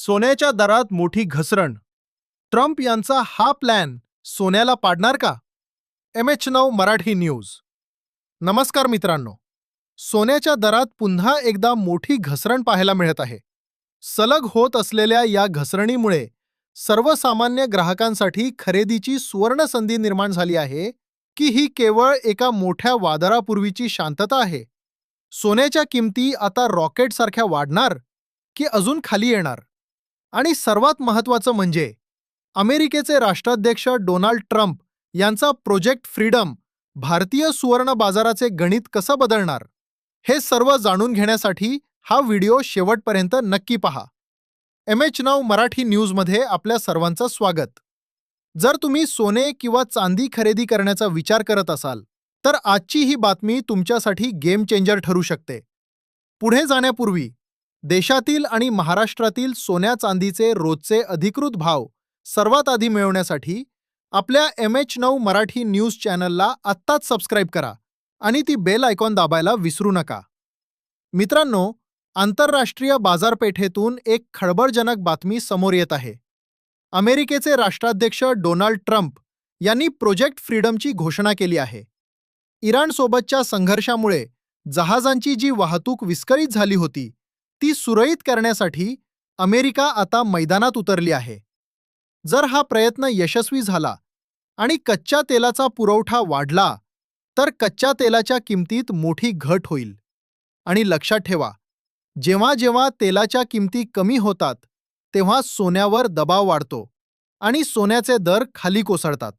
सोन्याच्या दरात मोठी घसरण. ट्रम्प यांचा हा प्लॅन सोन्याला पाडणार का? MH9 Marathi news. नमस्कार मित्रांनो. सोन्याच्या दरात पुन्हा एकदा मोठी घसरण पाहायला मिळत आहे. सलग होत असलेल्या या घसरणीमुळे सर्वसामान्य ग्राहकांसाठी खरेदीची सुवर्ण संधी निर्माण झाली आहे की ही केवळ एका मोठ्या वादळापूर्वीची शांतता आहे? सोन्याच्या किमती आता रॉकेटसारख्या वाढणार की अजून खाली येणार? आणि सर्वात महत्त्वाचं म्हणजे अमेरिकेचे राष्ट्राध्यक्ष डोनाल्ड ट्रम्प यांचा प्रोजेक्ट फ्रीडम भारतीय सुवर्ण बाजाराचे गणित कसं बदलणार? हे सर्व जाणून घेण्यासाठी हा व्हिडिओ शेवटपर्यंत नक्की पहा. MH9 मराठी न्यूजमध्ये आपल्या सर्वांचं स्वागत. जर तुम्ही सोने किंवा चांदी खरेदी करण्याचा विचार करत असाल तर आजची ही बातमी तुमच्यासाठी गेम चेंजर ठरू शकते. पुढे जाण्यापूर्वी देशातील आणि महाराष्ट्रातील सोन्या चांदीचे रोजचे अधिकृत भाव सर्वात आधी मिळवण्यासाठी आपल्या MH9 मराठी न्यूज चॅनलला आत्ताच सबस्क्राईब करा आणि ती बेल आयकॉन दाबायला विसरू नका. मित्रांनो, आंतरराष्ट्रीय बाजारपेठेतून एक खळबळजनक बातमी समोर येत आहे. अमेरिकेचे राष्ट्राध्यक्ष डोनाल्ड ट्रम्प यांनी प्रोजेक्ट फ्रीडमची घोषणा केली आहे. इराणसोबतच्या संघर्षामुळे जहाजांची जी वाहतूक विस्कळीत झाली होती ती सुरळीत करण्यासाठी अमेरिका आता मैदानात उतरली आहे. जर हा प्रयत्न यशस्वी झाला आणि कच्च्या तेलाचा पुरवठा वाढला तर कच्च्या तेलाच्या किमतीत मोठी घट होईल. आणि लक्षात ठेवा, जेव्हा जेव्हा तेलाच्या किमती कमी होतात तेव्हा सोन्यावर दबाव वाढतो आणि सोन्याचे दर खाली कोसळतात.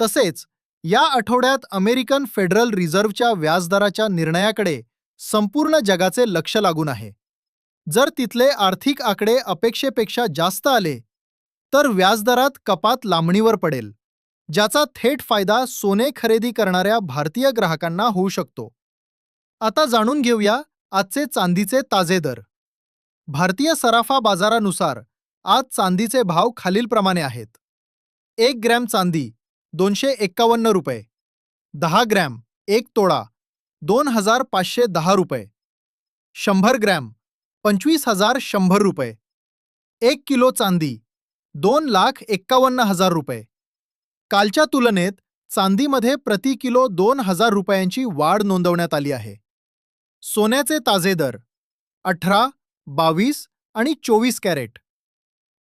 तसेच या आठवड्यात अमेरिकन फेडरल रिझर्व्हच्या व्याजदराच्या निर्णयाकडे संपूर्ण जगाचे लक्ष लागून आहे. जर तिथले आर्थिक आकडे अपेक्षेपेक्षा जास्त आले तर व्याजदरात कपात लांबणीवर पडेल, ज्याचा थेट फायदा सोने खरेदी करणाऱ्या भारतीय ग्राहकांना होऊ शकतो. आता जाणून घेऊया आजचे चांदीचे ताजे दर. भारतीय सराफा बाजारानुसार आज चांदीचे भाव खालीलप्रमाणे आहेत. 1 ग्रॅम चांदी 251 रुपये, 10 ग्रॅम 1 तोळा 2510 रुपये, 100 ग्रॅम 25,100 रुपये, 1 किलो चांदी 2,51,000 रुपये. कालच्या तुलनेत चांदीमध्ये प्रति किलो 2,000 रुपयांची वाढ नोंदवण्यात आली आहे. सोन्याचे ताजे दर 18, 22 आणि 24 कॅरेट.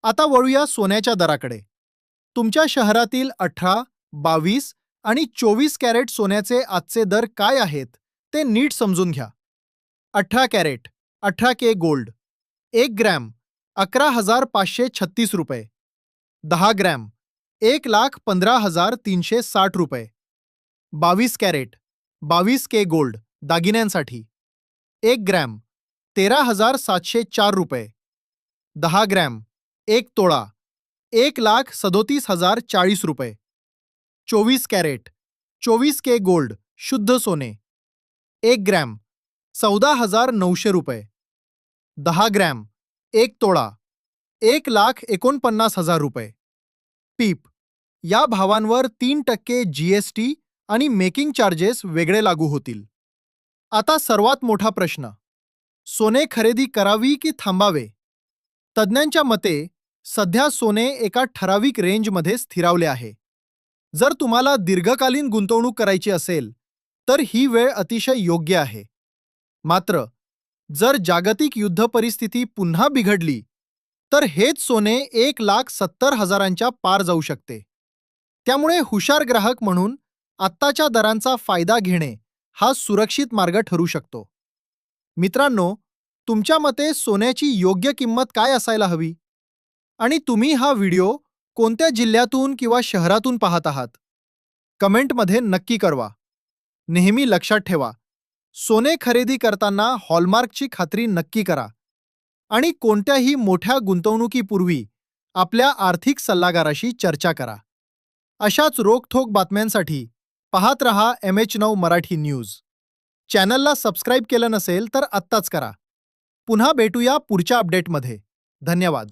आता वळूया सोन्याच्या दराकडे. तुमच्या शहरातील 18, 22 आणि 24 कॅरेट सोन्याचे आजचे दर काय आहेत ते नीट समजून घ्या. 18 कॅरेट 18K गोल्ड 1 ग्रॅम 11,536 रुपये, 10 ग्रॅम 1,15,360 रुपये, 22 कॅरेट 22K गोल्ड दागिन्यांसाठी 1 ग्रॅम 13,704 रुपये, 10 ग्रॅम 1 तोळा 1,37,040 रुपये, 24 कॅरेट 24K गोल्ड शुद्ध सोने 1 ग्रॅम 14,900 रुपये, 10 ग्रॅम 1 तोळा 1,49,000 रुपये. पीप. या भावांवर 3% GST आणि मेकिंग चार्जेस वेगळे लागू होतील. आता सर्वात मोठा प्रश्न, सोने खरेदी करावी की थांबावे? तज्ज्ञांच्या मते सध्या सोने एका ठराविक रेंजमध्ये स्थिरावले आहे. जर तुम्हाला दीर्घकालीन गुंतवणूक करायची असेल तर ही वेळ अतिशय योग्य आहे. मात्र जर जागतिक युद्ध परिस्थिती पुन्हा बिघडली तर हेच सोने 1,70,000च्या पार जाऊ शकते. त्यामुळे हुशार ग्राहक म्हणून आत्ताच्या दरांचा फायदा घेणे हा सुरक्षित मार्ग ठरू शकतो. मित्रांनो, तुमच्या मते सोन्याची योग्य किंमत काय असायला हवी? आणि तुम्ही हा व्हिडिओ कोणत्या जिल्ह्यातून किंवा शहरातून पाहत आहात? कमेंटमध्ये नक्की कळवा. नेहमी लक्षात ठेवा, सोने खरेदी करताना हॉलमार्कची खात्री नक्की करा आणि कोणत्याही मोठ्या गुंतवणुकीपूर्वी आपल्या आर्थिक सल्लागाराशी चर्चा करा. अशाच रोखठोक बातम्यांसाठी पाहत रहा MH9 मराठी न्यूज. चॅनलला सबस्क्राईब केलं नसेल तर आत्ताच करा. पुन्हा भेटूया पुढच्या अपडेटमध्ये. धन्यवाद.